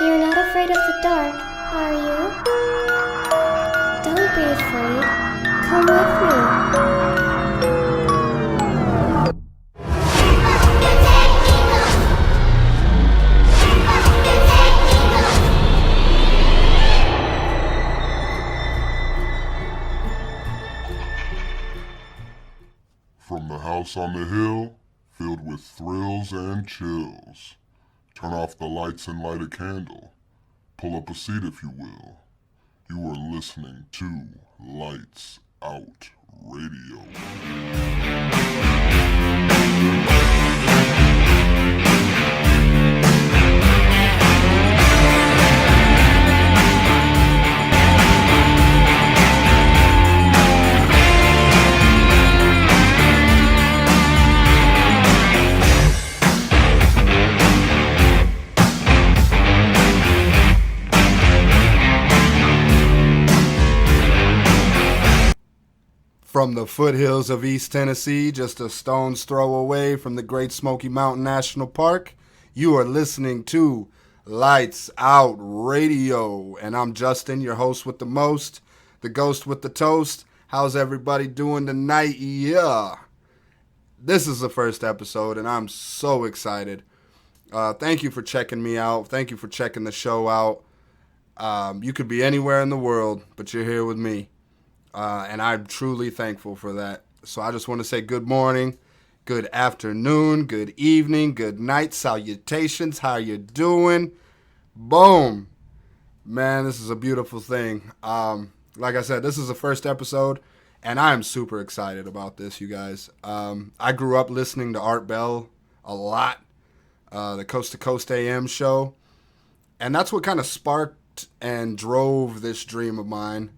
You're not afraid of the dark, are you? Don't be afraid. Come with me. From the house on the hill, filled with thrills and chills. Turn off the lights and light a candle. Pull up a seat if you will. You are listening to Lights Out Radio. From the foothills of East Tennessee, just a stone's throw away from the Great Smoky Mountain National Park, you are listening to Lights Out Radio. And I'm Justin, your host with the most, the ghost with the toast. How's everybody doing tonight? Yeah. This is the first episode, and I'm so excited. Thank you for checking me out. Thank you for checking the show out. You could be anywhere in the world, but you're here with me. And I'm truly thankful for that. So I just want to say good morning, good afternoon, good evening, good night, salutations, how you doing? Boom. Man, this is a beautiful thing. Like I said, this is the first episode, and I'm super excited about this, you guys. I grew up listening to Art Bell a lot, the Coast to Coast AM show, and that's what kind of sparked and drove this dream of mine.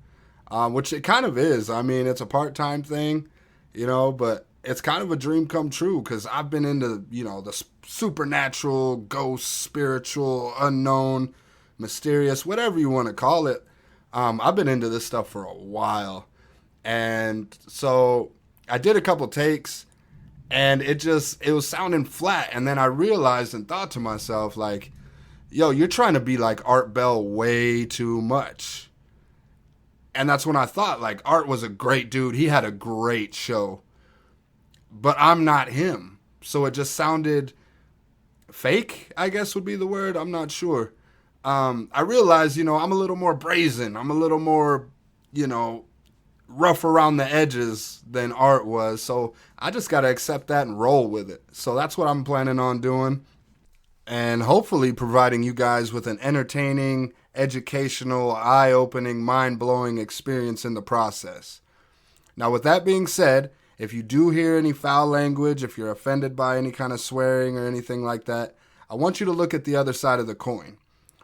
Which it kind of is. I mean, it's a part-time thing, but it's kind of a dream come true because I've been into, the supernatural, ghost, spiritual, unknown, mysterious, whatever you want to call it. I've been into this stuff for a while. And so I did a couple takes and it was sounding flat. And then I realized and thought to myself, like, yo, you're trying to be like Art Bell way too much. And that's when I thought, like, Art was a great dude. He had a great show. But I'm not him. So it just sounded fake, I guess would be the word. I'm not sure. I realized, I'm a little more brazen. I'm a little more, rough around the edges than Art was. So I just got to accept that and roll with it. So that's what I'm planning on doing. And hopefully providing you guys with an entertaining, educational, eye-opening, mind-blowing experience in the process. Now, with that being said, if you do hear any foul language, if you're offended by any kind of swearing or anything like that, I want you to look at the other side of the coin.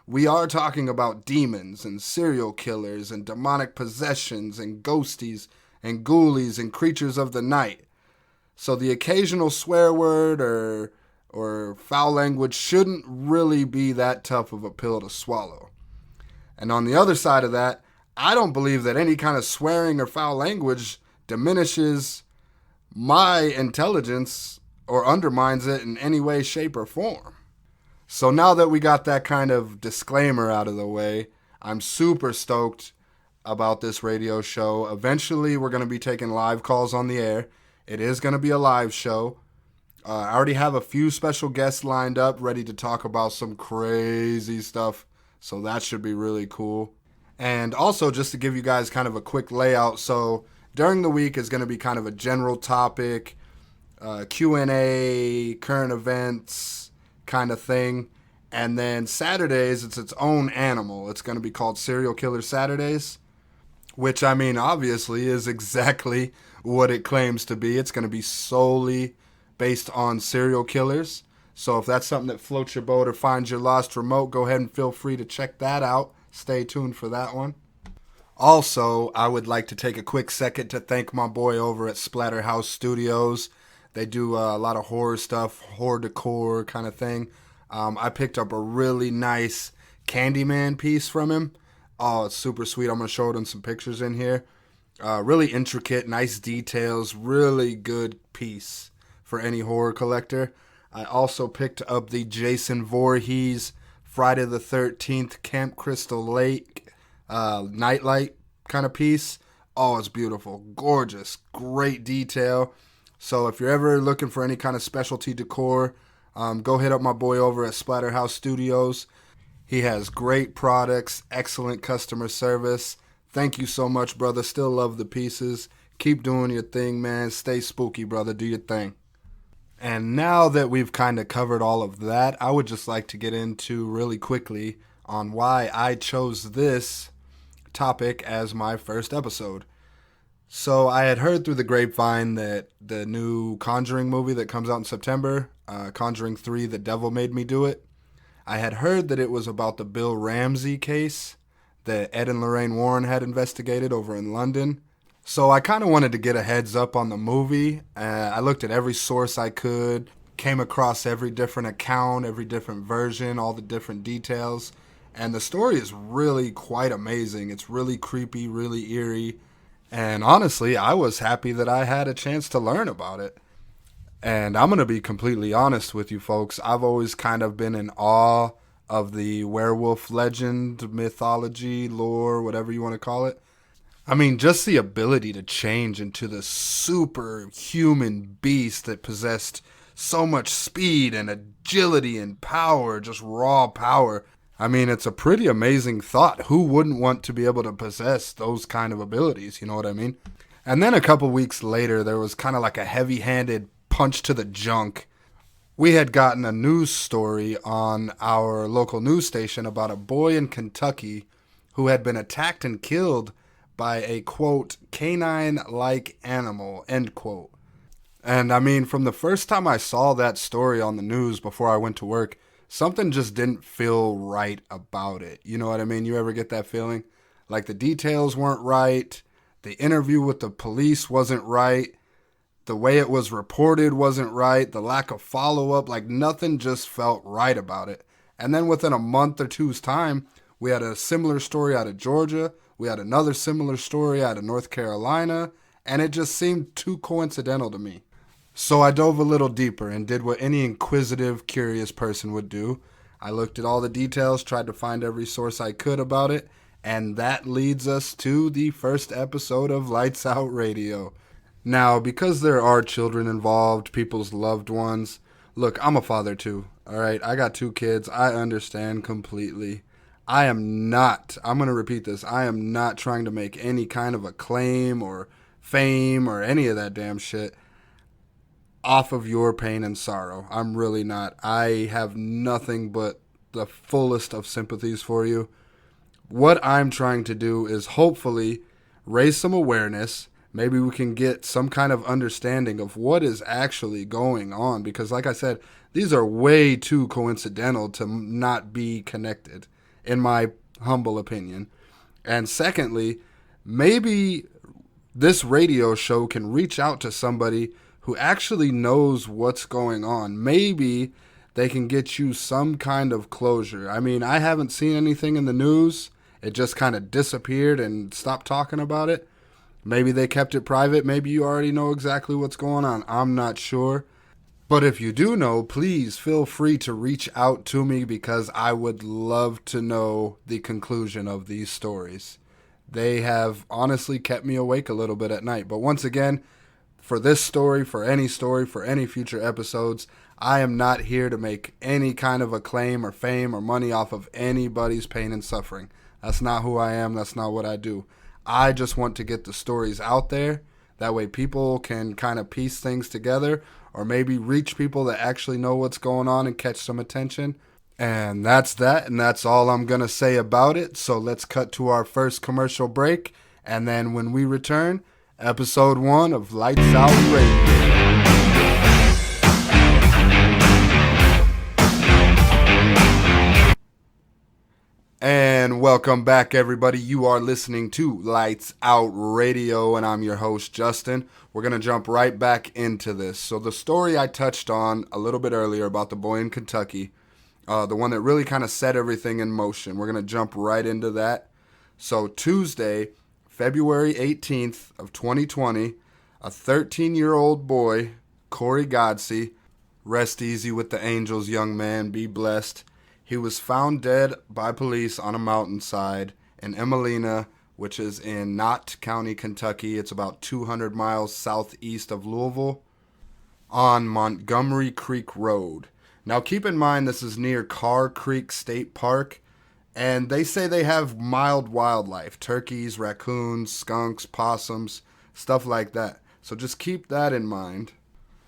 We are talking about demons and serial killers and demonic possessions and ghosties and ghoulies and creatures of the night. So the occasional swear word or foul language shouldn't really be that tough of a pill to swallow. And on the other side of that, I don't believe that any kind of swearing or foul language diminishes my intelligence or undermines it in any way, shape, or form. So now that we got that kind of disclaimer out of the way, I'm super stoked about this radio show. Eventually, we're going to be taking live calls on the air. It is going to be a live show. I already have a few special guests lined up, ready to talk about some crazy stuff. So that should be really cool. And also, just to give you guys kind of a quick layout. So during the week is going to be kind of a general topic, Q&A, current events kind of thing. And then Saturdays, it's its own animal. It's going to be called Serial Killer Saturdays, which, I mean, obviously is exactly what it claims to be. It's going to be solely based on serial killers. So if that's something that floats your boat or finds your lost remote, go ahead and feel free to check that out. Stay tuned for that one. Also, I would like to take a quick second to thank my boy over at Splatterhouse Studios. They do a lot of horror stuff, horror decor kind of thing. I picked up a really nice Candyman piece from him. Oh, it's super sweet. I'm going to show it in some pictures in here. Really intricate, nice details, really good piece for any horror collector. I also picked up the Jason Voorhees Friday the 13th Camp Crystal Lake nightlight kind of piece. Oh, it's beautiful. Gorgeous. Great detail. So if you're ever looking for any kind of specialty decor, go hit up my boy over at Splatterhouse Studios. He has great products, excellent customer service. Thank you so much, brother. Still love the pieces. Keep doing your thing, man. Stay spooky, brother. Do your thing. And now that we've kind of covered all of that, I would just like to get into really quickly on why I chose this topic as my first episode. So I had heard through the grapevine that the new Conjuring movie that comes out in September, Conjuring 3, The Devil Made Me Do It, I had heard that it was about the Bill Ramsey case that Ed and Lorraine Warren had investigated over in London. So I kind of wanted to get a heads up on the movie. I looked at every source I could, came across every different account, every different version, all the different details. And the story is really quite amazing. It's really creepy, really eerie. And honestly, I was happy that I had a chance to learn about it. And I'm going to be completely honest with you folks. I've always kind of been in awe of the werewolf legend, mythology, lore, whatever you want to call it. I mean, just the ability to change into this superhuman beast that possessed so much speed and agility and power, just raw power. I mean, it's a pretty amazing thought. Who wouldn't want to be able to possess those kind of abilities? You know what I mean? And then a couple weeks later, there was kind of like a heavy-handed punch to the junk. We had gotten a news story on our local news station about a boy in Kentucky who had been attacked and killed by a, quote, canine-like animal, end quote. And I mean, from the first time I saw that story on the news before I went to work, something just didn't feel right about it. You know what I mean? You ever get that feeling? Like the details weren't right, the interview with the police wasn't right, the way it was reported wasn't right, the lack of follow-up, like nothing just felt right about it. And then within a month or two's time, we had a similar story out of Georgia, we had another similar story out of North Carolina, and it just seemed too coincidental to me. So I dove a little deeper and did what any inquisitive, curious person would do. I looked at all the details, tried to find every source I could about it, and that leads us to the first episode of Lights Out Radio. Now, because there are children involved, people's loved ones, look, I'm a father too, alright? I got 2 kids, I understand completely. I'm going to repeat this, I am not trying to make any kind of a claim or fame or any of that damn shit off of your pain and sorrow. I'm really not. I have nothing but the fullest of sympathies for you. What I'm trying to do is hopefully raise some awareness. Maybe we can get some kind of understanding of what is actually going on. Because like I said, these are way too coincidental to not be connected, in my humble opinion. And secondly, maybe this radio show can reach out to somebody who actually knows what's going on. Maybe they can get you some kind of closure. I mean, I haven't seen anything in the news. It just kind of disappeared and stopped talking about it. Maybe they kept it private. Maybe you already know exactly what's going on. I'm not sure. But if you do know, please feel free to reach out to me because I would love to know the conclusion of these stories. They have honestly kept me awake a little bit at night. But once again, for this story, for any future episodes, I am not here to make any kind of acclaim or fame or money off of anybody's pain and suffering. That's not who I am. That's not what I do. I just want to get the stories out there. That way people can kind of piece things together or maybe reach people that actually know what's going on and catch some attention. And that's that, and that's all I'm going to say about it. So let's cut to our first commercial break, and then when we return, Episode 1 of Lights Out Radio. And welcome back, everybody. You are listening to Lights Out Radio, and I'm your host, Justin. We're going to jump right back into this. So the story I touched on a little bit earlier about the boy in Kentucky, the one that really kind of set everything in motion, we're going to jump right into that. So Tuesday, February 18th of 2020, a 13-year-old boy, Corey Godsey, rest easy with the angels, young man, be blessed. He was found dead by police on a mountainside in Emelina, which is in Knott County, Kentucky. It's about 200 miles southeast of Louisville, on Montgomery Creek Road. Now keep in mind this is near Carr Creek State Park, and they say they have mild wildlife, turkeys, raccoons, skunks, possums, stuff like that. So just keep that in mind.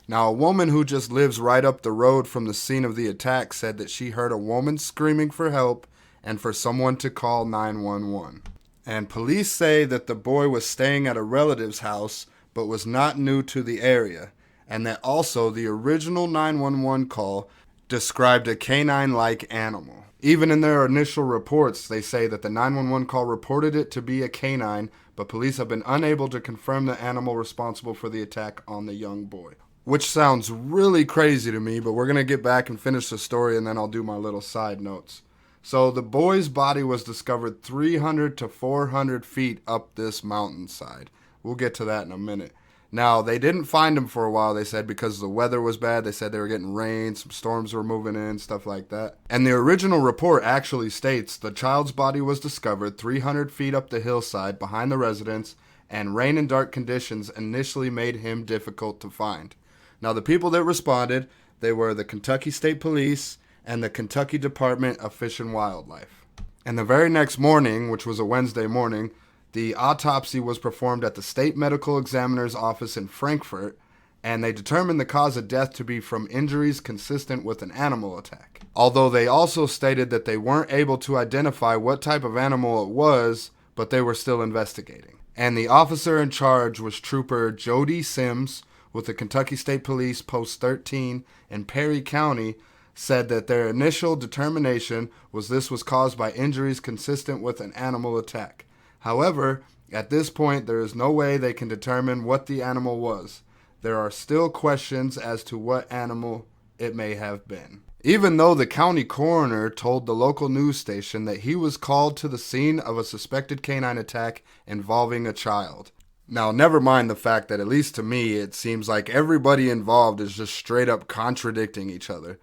Now, a woman who just lives right up the road from the scene of the attack said that she heard a woman screaming for help and for someone to call 911. And police say that the boy was staying at a relative's house but was not new to the area, and that also the original 911 call described a canine-like animal. Even in their initial reports, they say that the 911 call reported it to be a canine, but police have been unable to confirm the animal responsible for the attack on the young boy. Which sounds really crazy to me, but we're going to get back and finish the story, and then I'll do my little side notes. So the boy's body was discovered 300 to 400 feet up this mountainside. We'll get to that in a minute. Now, they didn't find him for a while, they said, because the weather was bad. They said they were getting rain, some storms were moving in, stuff like that. And the original report actually states the child's body was discovered 300 feet up the hillside behind the residence, and rain and dark conditions initially made him difficult to find. Now, the people that responded, they were the Kentucky State Police and the Kentucky Department of Fish and Wildlife. And the very next morning, which was a Wednesday morning, the autopsy was performed at the State Medical Examiner's office in Frankfort, and they determined the cause of death to be from injuries consistent with an animal attack. Although they also stated that they weren't able to identify what type of animal it was, but they were still investigating. And the officer in charge was Trooper Jody Sims with the Kentucky State Police Post 13 in Perry County, said that their initial determination was this was caused by injuries consistent with an animal attack. However, at this point, there is no way they can determine what the animal was. There are still questions as to what animal it may have been. Even though the county coroner told the local news station that he was called to the scene of a suspected canine attack involving a child. Now, never mind the fact that, at least to me, it seems like everybody involved is just straight up contradicting each other.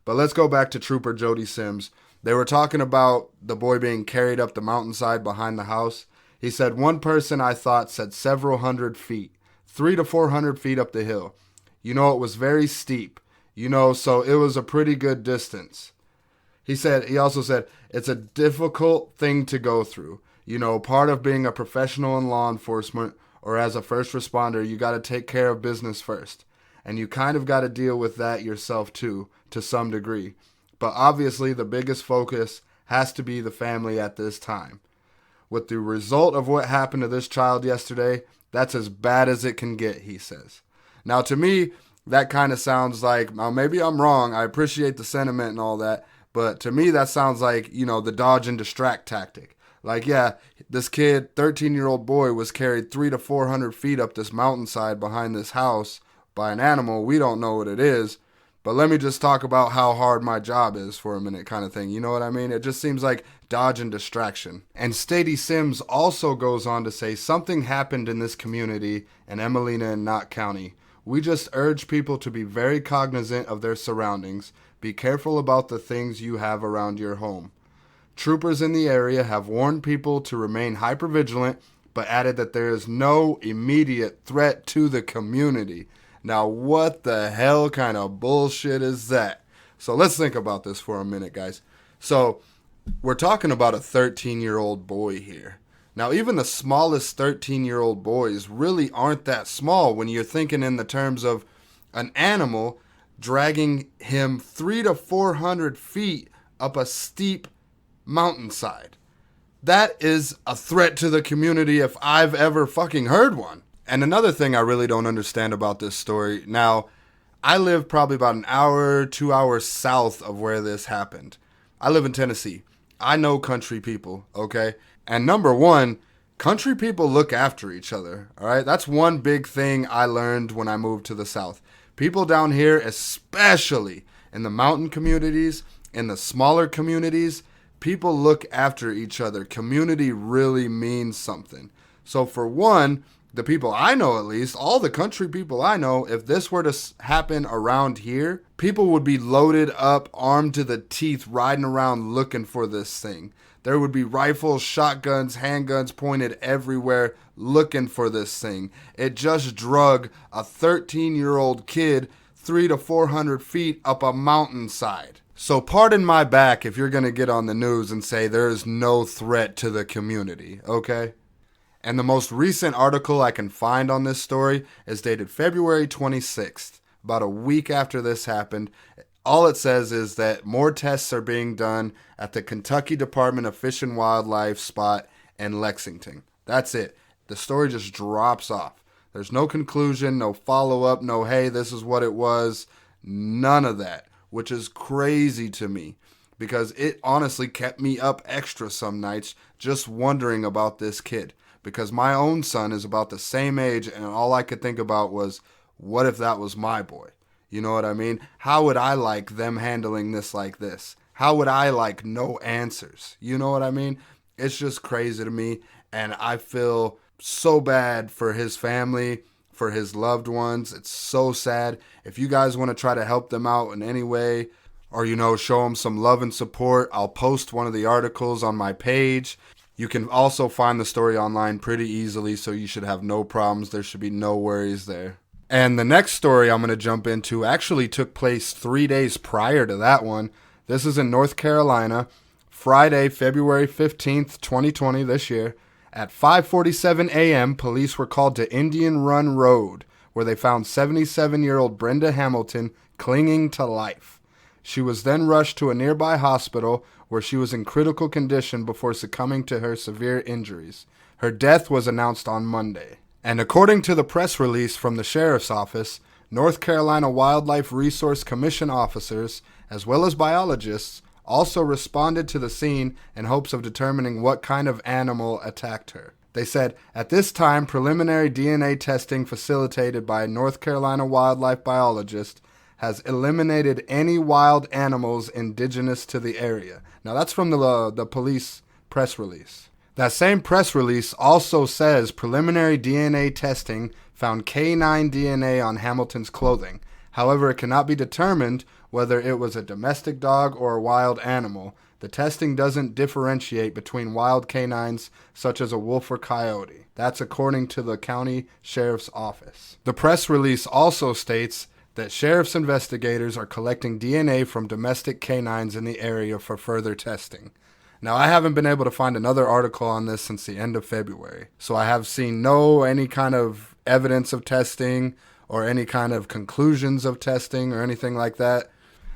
But let's go back to Trooper Jody Sims. They were talking about the boy being carried up the mountainside behind the house. He said, one person I thought said several hundred feet, 300 to 400 feet up the hill. It was very steep, so it was a pretty good distance. He also said, it's a difficult thing to go through. Part of being a professional in law enforcement or as a first responder, you got to take care of business first. And you kind of got to deal with that yourself too, to some degree. But obviously the biggest focus has to be the family at this time. With the result of what happened to this child yesterday, that's as bad as it can get, he says. Now to me, that kind of sounds like, now maybe I'm wrong, I appreciate the sentiment and all that, but to me that sounds like, the dodge and distract tactic. Like, yeah, this kid, 13-year-old boy, was carried 300 to 400 feet up this mountainside behind this house by an animal. We don't know what it is. But let me just talk about how hard my job is for a minute kind of thing. You know what I mean? It just seems like dodge and distraction. And Stady Sims also goes on to say something happened in this community in Emelina and Knott County. We just urge people to be very cognizant of their surroundings. Be careful about the things you have around your home. Troopers in the area have warned people to remain hypervigilant, but added that there is no immediate threat to the community. Now, what the hell kind of bullshit is that? So let's think about this for a minute, guys. So we're talking about a 13-year-old boy here. Now, even the smallest 13-year-old boys really aren't that small when you're thinking in the terms of an animal dragging him 300 to 400 feet up a steep mountainside. That is a threat to the community if I've ever fucking heard one. And another thing I really don't understand about this story, now, I live probably about an hour, 2 hours south of where this happened. I live in Tennessee. I know country people, okay? And number one, country people look after each other, all right? That's one big thing I learned when I moved to the South. People down here, especially in the mountain communities, in the smaller communities, people look after each other. Community really means something. So for one, the people I know, at least, all the country people I know, if this were to happen around here, people would be loaded up, armed to the teeth, riding around looking for this thing. There would be rifles, shotguns, handguns pointed everywhere looking for this thing. It just drug a 13-year-old kid 300 to 400 feet up a mountainside. So pardon my back if you're going to get on the news and say there is no threat to the community, okay? And the most recent article I can find on this story is dated February 26th, about a week after this happened. All it says is that more tests are being done at the Kentucky Department of Fish and Wildlife spot in Lexington. That's it. The story just drops off. There's no conclusion, no follow-up, no, hey, this is what it was. None of that, which is crazy to me because it honestly kept me up extra some nights just wondering about this kid because my own son is about the same age and all I could think about was, what if that was my boy? You know what I mean? How would I like them handling this like this? How would I like no answers? You know what I mean? It's just crazy to me, and I feel so bad for his family, for his loved ones. It's so sad. If you guys want to try to help them out in any way, or, show them some love and support, I'll post one of the articles on my page. You can also find the story online pretty easily, so you should have no problems. There should be no worries there. And the next story I'm going to jump into actually took place 3 days prior to that one. This is in North Carolina, Friday, February 15th, 2020, this year. At 5:47 a.m., police were called to Indian Run Road, where they found 77-year-old Brenda Hamilton clinging to life. She was then rushed to a nearby hospital where she was in critical condition before succumbing to her severe injuries. Her death was announced on Monday. And according to the press release from the sheriff's office, North Carolina Wildlife Resource Commission officers, as well as biologists, also responded to the scene in hopes of determining what kind of animal attacked her. They said, at this time, preliminary DNA testing facilitated by North Carolina wildlife biologist has eliminated any wild animals indigenous to the area. Now that's from the police press release. That same press release also says preliminary DNA testing found canine DNA on Hamilton's clothing. However, it cannot be determined whether it was a domestic dog or a wild animal. The testing doesn't differentiate between wild canines such as a wolf or coyote. That's according to the county sheriff's office. The press release also states that sheriff's investigators are collecting DNA from domestic canines in the area for further testing. Now, I haven't been able to find another article on this since the end of February, so I have seen any kind of evidence of testing or any kind of conclusions of testing or anything like that.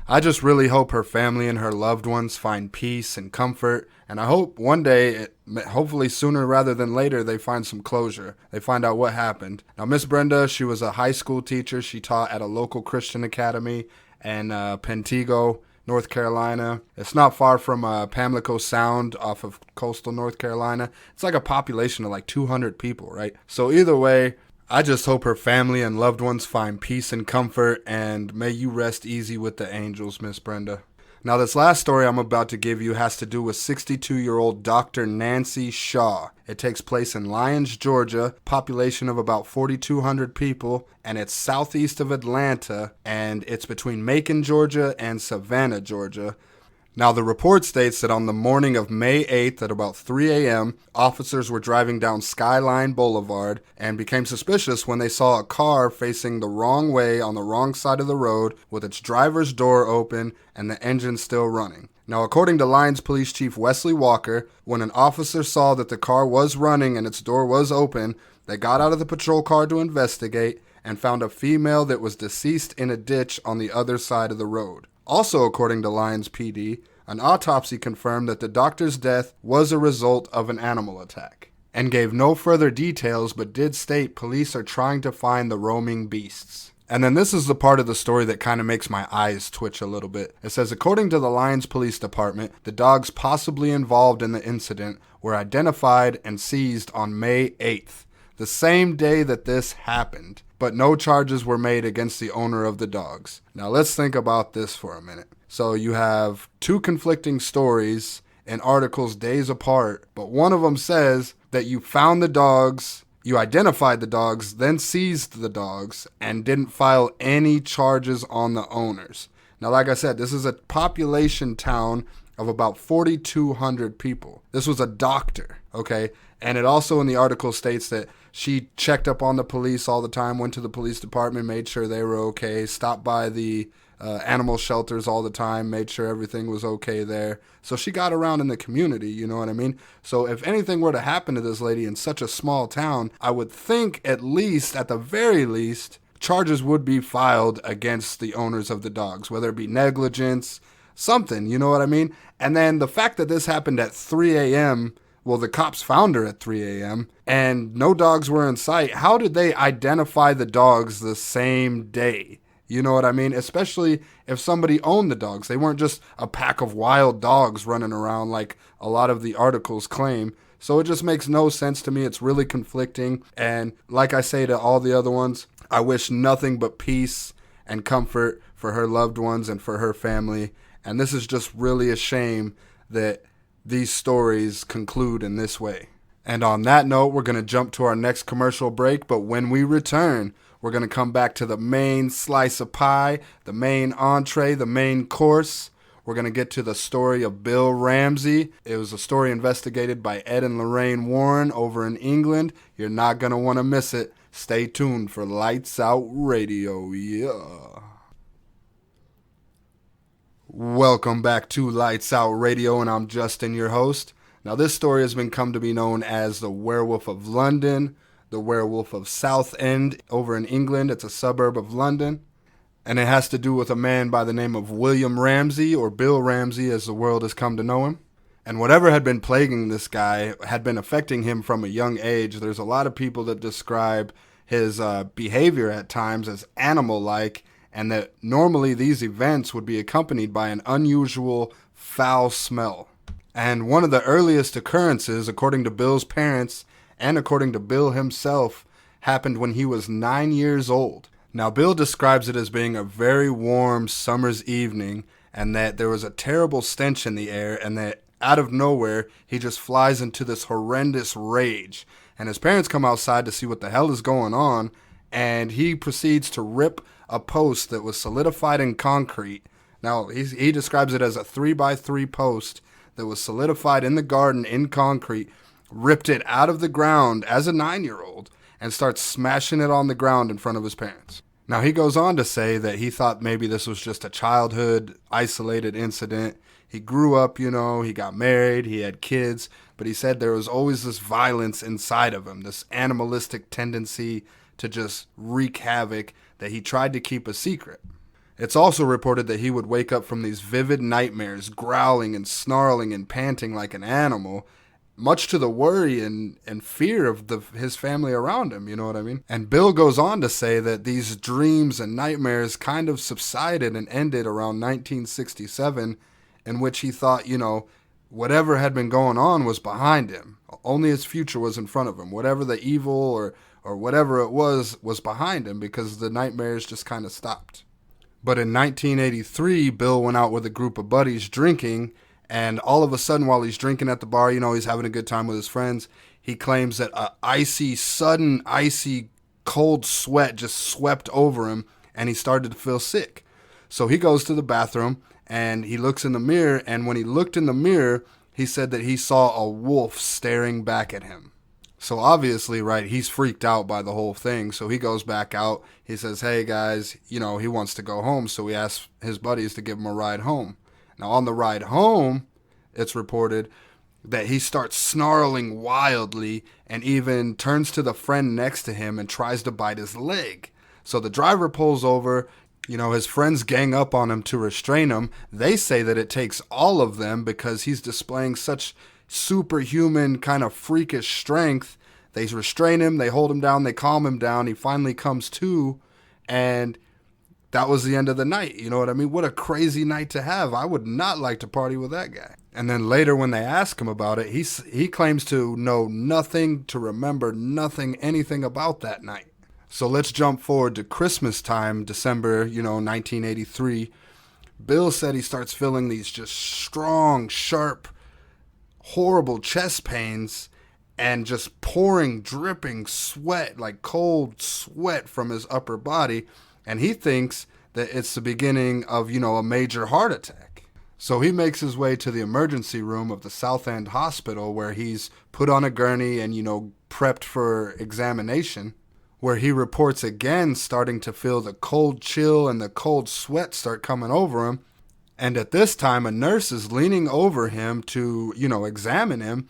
I just really hope her family and her loved ones find peace and comfort, and I hope one day, hopefully sooner rather than later, they find some closure. They find out what happened. Now, Miss Brenda, she was a high school teacher. She taught at a local Christian academy in Pentago, North Carolina. It's not far from Pamlico Sound off of coastal North Carolina. It's like a population of like 200 people, right? So either way, I just hope her family and loved ones find peace and comfort, and may you rest easy with the angels, Miss Brenda. Now, this last story I'm about to give you has to do with 62-year-old Dr. Nancy Shaw. It takes place in Lyons, Georgia, population of about 4,200 people, and it's southeast of Atlanta, and it's between Macon, Georgia, and Savannah, Georgia. Now, the report states that on the morning of May 8th at about 3 a.m., officers were driving down Skyline Boulevard and became suspicious when they saw a car facing the wrong way on the wrong side of the road with its driver's door open and the engine still running. Now, according to Lyons Police Chief Wesley Walker, when an officer saw that the car was running and its door was open, they got out of the patrol car to investigate and found a female that was deceased in a ditch on the other side of the road. Also, according to Lyons PD, an autopsy confirmed that the doctor's death was a result of an animal attack, and gave no further details but did state police are trying to find the roaming beasts. And then this is the part of the story that kind of makes my eyes twitch a little bit. It says, according to the Lyons Police Department, the dogs possibly involved in the incident were identified and seized on May 8th, the same day that this happened, but no charges were made against the owner of the dogs. Now let's think about this for a minute. So you have two conflicting stories in articles days apart, but one of them says that you found the dogs You identified the dogs, then seized the dogs, and didn't file any charges on the owners. Now, like I said, this is a population town of about 4,200 people. This was a doctor, okay? And it also in the article states that she checked up on the police all the time, went to the police department, made sure they were okay, stopped by the animal shelters all the time, made sure everything was okay there. So she got around in the community, you know what I mean? So if anything were to happen to this lady in such a small town, I would think at the very least, charges would be filed against the owners of the dogs, whether it be negligence, something, you know what I mean? And then the fact that this happened at 3 a.m., well, the cops found her at 3 a.m. and no dogs were in sight. How did they identify the dogs the same day? You know what I mean? Especially if somebody owned the dogs. They weren't just a pack of wild dogs running around like a lot of the articles claim. So it just makes no sense to me. It's really conflicting. And like I say to all the other ones, I wish nothing but peace and comfort for her loved ones and for her family. And this is just really a shame that these stories conclude in this way. And on that note, we're going to jump to our next commercial break. But when we return, we're going to come back to the main slice of pie, the main entree, the main course. We're going to get to the story of Bill Ramsey. It was a story investigated by Ed and Lorraine Warren over in England. You're not going to want to miss it. Stay tuned for Lights Out Radio. Yeah. Welcome back to Lights Out Radio, and I'm Justin, your host. Now, this story has been come to be known as the Werewolf of London, the Werewolf of Southend over in England. It's a suburb of London. And it has to do with a man by the name of William Ramsey, or Bill Ramsey as the world has come to know him. And whatever had been plaguing this guy had been affecting him from a young age. There's a lot of people that describe his behavior at times as animal-like, and that normally these events would be accompanied by an unusual foul smell. And one of the earliest occurrences, according to Bill's parents and according to Bill himself, happened when he was 9 years old. Now, Bill describes it as being a very warm summer's evening, and that there was a terrible stench in the air, and that out of nowhere, he just flies into this horrendous rage. And his parents come outside to see what the hell is going on, and he proceeds to rip a post that was solidified in concrete. Now, he describes it as a 3x3 post that was solidified in the garden in concrete, ripped it out of the ground as a 9-year-old, and starts smashing it on the ground in front of his parents. Now, he goes on to say that he thought maybe this was just a childhood, isolated incident. He grew up, you know, he got married, he had kids, but he said there was always this violence inside of him, this animalistic tendency to just wreak havoc that he tried to keep a secret. It's also reported that he would wake up from these vivid nightmares, growling and snarling and panting like an animal, much to the worry and fear of his family around him, you know what I mean? And Bill goes on to say that these dreams and nightmares kind of subsided and ended around 1967, in which he thought, you know, whatever had been going on was behind him. Only his future was in front of him. Whatever the evil or whatever it was behind him, because the nightmares just kind of stopped. But in 1983, Bill went out with a group of buddies drinking, and all of a sudden, while he's drinking at the bar, you know, he's having a good time with his friends, he claims that a sudden icy cold sweat just swept over him, and he started to feel sick. So he goes to the bathroom, and he looks in the mirror, and when he looked in the mirror, he said that he saw a wolf staring back at him. So obviously, right, he's freaked out by the whole thing. So he goes back out. He says, hey, guys, you know, he wants to go home. So he asks his buddies to give him a ride home. Now, on the ride home, it's reported that he starts snarling wildly and even turns to the friend next to him and tries to bite his leg. So the driver pulls over. You know, his friends gang up on him to restrain him. They say that it takes all of them because he's displaying such superhuman kind of freakish strength. They restrain him, they hold him down, they calm him down. He finally comes to, and that was the end of the night. You know what I mean? What a crazy night to have. I would not like to party with that guy. And then later when they ask him about it, he claims to know nothing, to remember nothing, anything about that night. So let's jump forward to Christmas time, December, 1983. Bill said he starts feeling these just strong, sharp, horrible chest pains, and just pouring, dripping sweat, like cold sweat from his upper body. And he thinks that it's the beginning of, a major heart attack. So he makes his way to the emergency room of the South End Hospital, where he's put on a gurney and, prepped for examination, where he reports again starting to feel the cold chill and the cold sweat start coming over him. And at this time, a nurse is leaning over him to, examine him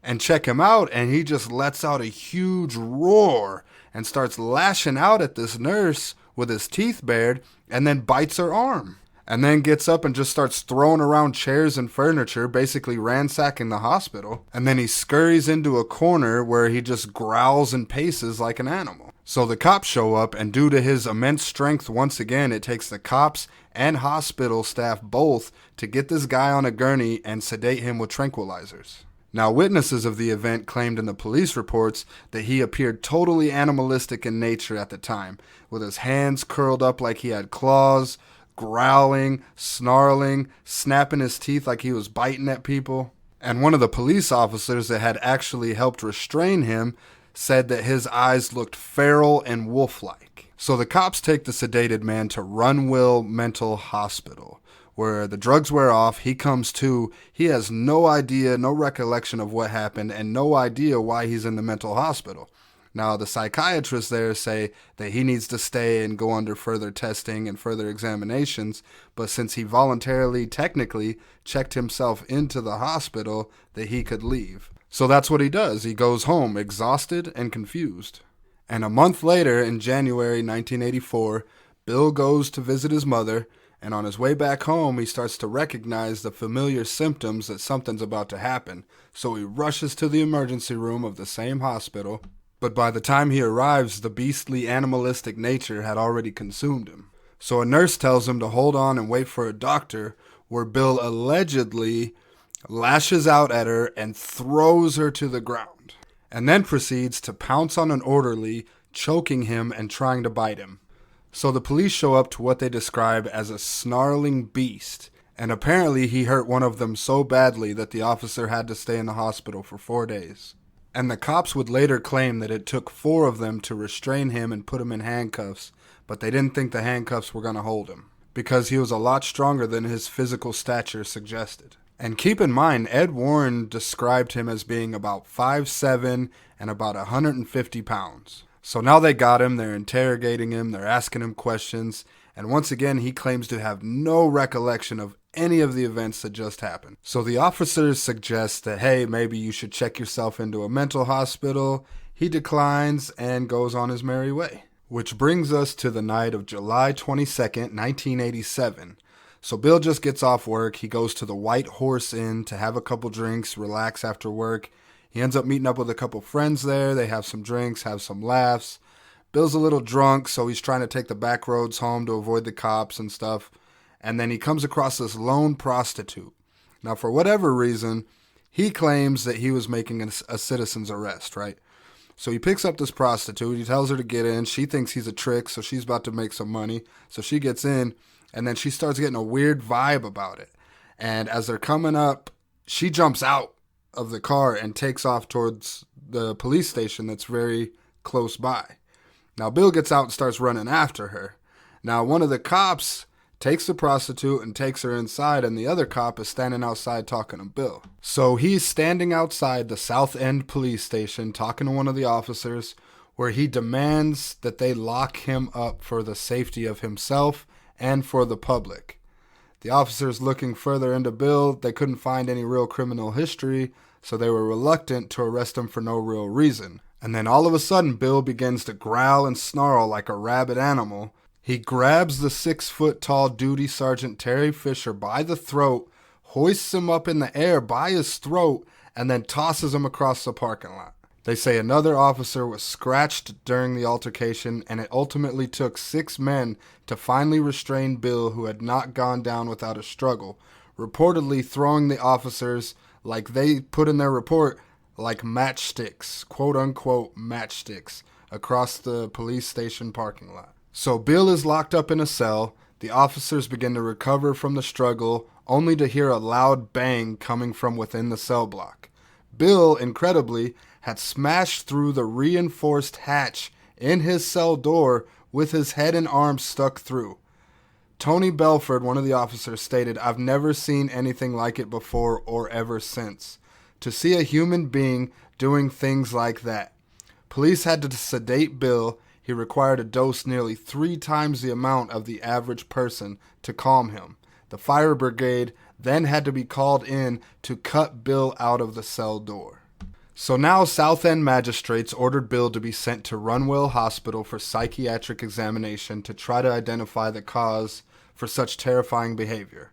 and check him out, and he just lets out a huge roar and starts lashing out at this nurse with his teeth bared, and then bites her arm, and then gets up and just starts throwing around chairs and furniture, basically ransacking the hospital. And then he scurries into a corner where he just growls and paces like an animal. So the cops show up, and due to his immense strength, once again, it takes the cops and hospital staff both to get this guy on a gurney and sedate him with tranquilizers. Now, witnesses of the event claimed in the police reports that he appeared totally animalistic in nature at the time, with his hands curled up like he had claws, growling, snarling, snapping his teeth like he was biting at people. And one of the police officers that had actually helped restrain him said that his eyes looked feral and wolf-like. So the cops take the sedated man to Runwell Mental Hospital, where the drugs wear off, he comes to, he has no idea, no recollection of what happened, and no idea why he's in the mental hospital. Now, the psychiatrists there say that he needs to stay and go under further testing and further examinations, but since he voluntarily, technically, checked himself into the hospital, that he could leave. So that's what he does. He goes home, exhausted and confused. And a month later, in January 1984, Bill goes to visit his mother, and on his way back home, he starts to recognize the familiar symptoms that something's about to happen. So he rushes to the emergency room of the same hospital. But by the time he arrives, the beastly animalistic nature had already consumed him. So a nurse tells him to hold on and wait for a doctor, where Bill allegedly lashes out at her and throws her to the ground, and then proceeds to pounce on an orderly, choking him and trying to bite him. So the police show up to what they describe as a snarling beast, and apparently he hurt one of them so badly that the officer had to stay in the hospital for 4 days. And the cops would later claim that it took 4 of them to restrain him and put him in handcuffs, but they didn't think the handcuffs were going to hold him, because he was a lot stronger than his physical stature suggested. And keep in mind, Ed Warren described him as being about 5'7" and about 150 pounds. So now they got him, they're interrogating him, they're asking him questions, and once again he claims to have no recollection of any of the events that just happened. So the officers suggest that, hey, maybe you should check yourself into a mental hospital. He declines and goes on his merry way. Which brings us to the night of July 22nd, 1987. So Bill just gets off work, he goes to the White Horse Inn to have a couple drinks, relax after work. He ends up meeting up with a couple friends there. They have some drinks, have some laughs. Bill's a little drunk, so he's trying to take the back roads home to avoid the cops and stuff. And then he comes across this lone prostitute. Now, for whatever reason, he claims that he was making a citizen's arrest, right? So he picks up this prostitute. He tells her to get in. She thinks he's a trick, so she's about to make some money. So she gets in, and then she starts getting a weird vibe about it. And as they're coming up, she jumps out of the car and takes off towards the police station that's very close by. Now Bill gets out and starts running after her. Now one of the cops takes the prostitute and takes her inside, and the other cop is standing outside talking to Bill. So he's standing outside the South End police station talking to one of the officers, where he demands that they lock him up for the safety of himself and for the public. The officers looking further into Bill, they couldn't find any real criminal history, so they were reluctant to arrest him for no real reason. And then all of a sudden, Bill begins to growl and snarl like a rabid animal. He grabs the 6-foot-tall duty sergeant Terry Fisher by the throat, hoists him up in the air by his throat, and then tosses him across the parking lot. They say another officer was scratched during the altercation, and it ultimately took 6 men to finally restrain Bill, who had not gone down without a struggle, reportedly throwing the officers, like they put in their report, like matchsticks, quote-unquote matchsticks, across the police station parking lot. So Bill is locked up in a cell. The officers begin to recover from the struggle, only to hear a loud bang coming from within the cell block. Bill, incredibly, had smashed through the reinforced hatch in his cell door with his head and arms stuck through. Tony Belford, one of the officers, stated, "I've never seen anything like it before or ever since. To see a human being doing things like that." Police had to sedate Bill. He required a dose nearly 3 times the amount of the average person to calm him. The fire brigade then had to be called in to cut Bill out of the cell door. So now South End magistrates ordered Bill to be sent to Runwell Hospital for psychiatric examination to try to identify the cause for such terrifying behavior.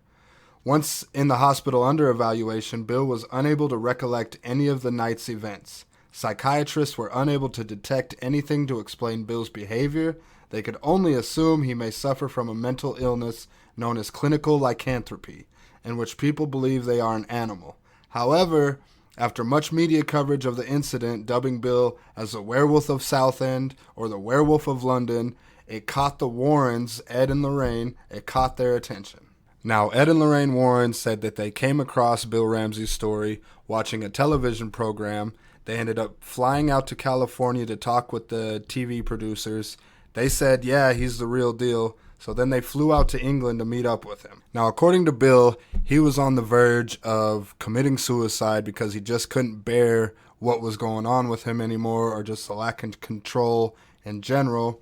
Once in the hospital under evaluation, Bill was unable to recollect any of the night's events. Psychiatrists were unable to detect anything to explain Bill's behavior. They could only assume he may suffer from a mental illness known as clinical lycanthropy, in which people believe they are an animal. However, after much media coverage of the incident, dubbing Bill as the werewolf of Southend or the werewolf of London, it caught the Warrens, Ed and Lorraine, it caught their attention. Now, Ed and Lorraine Warren said that they came across Bill Ramsey's story watching a television program. They ended up flying out to California to talk with the TV producers. They said, yeah, he's the real deal. So then they flew out to England to meet up with him. Now, according to Bill, he was on the verge of committing suicide because he just couldn't bear what was going on with him anymore, or just the lack of control in general.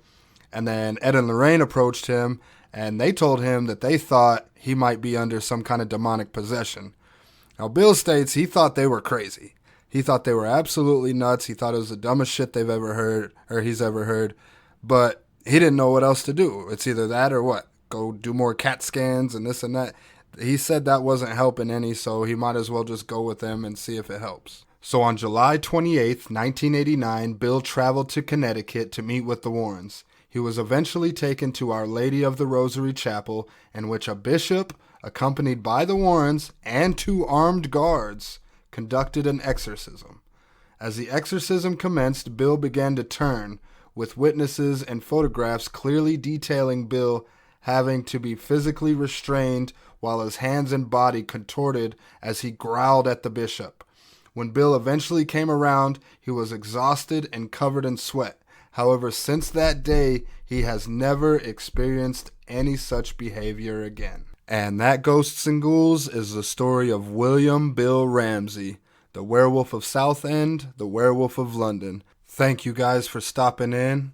And then Ed and Lorraine approached him, and they told him that they thought he might be under some kind of demonic possession. Now, Bill states he thought they were crazy. He thought they were absolutely nuts. He thought it was the dumbest shit they've ever heard, or he's ever heard. But he didn't know what else to do. It's either that or what? Go do more CAT scans and this and that. He said that wasn't helping any, so he might as well just go with them and see if it helps. So on July 28th, 1989, Bill traveled to Connecticut to meet with the Warrens. He was eventually taken to Our Lady of the Rosary Chapel, in which a bishop, accompanied by the Warrens and 2 armed guards, conducted an exorcism. As the exorcism commenced, Bill began to turn, with witnesses and photographs clearly detailing Bill having to be physically restrained while his hands and body contorted as he growled at the bishop. When Bill eventually came around, he was exhausted and covered in sweat. However, since that day, he has never experienced any such behavior again. And that, Ghosts and Ghouls, is the story of William Bill Ramsey, the werewolf of Southend, the werewolf of London. Thank you guys for stopping in,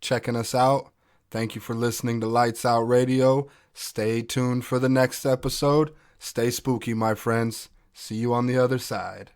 checking us out. Thank you for listening to Lights Out Radio. Stay tuned for the next episode. Stay spooky, my friends. See you on the other side.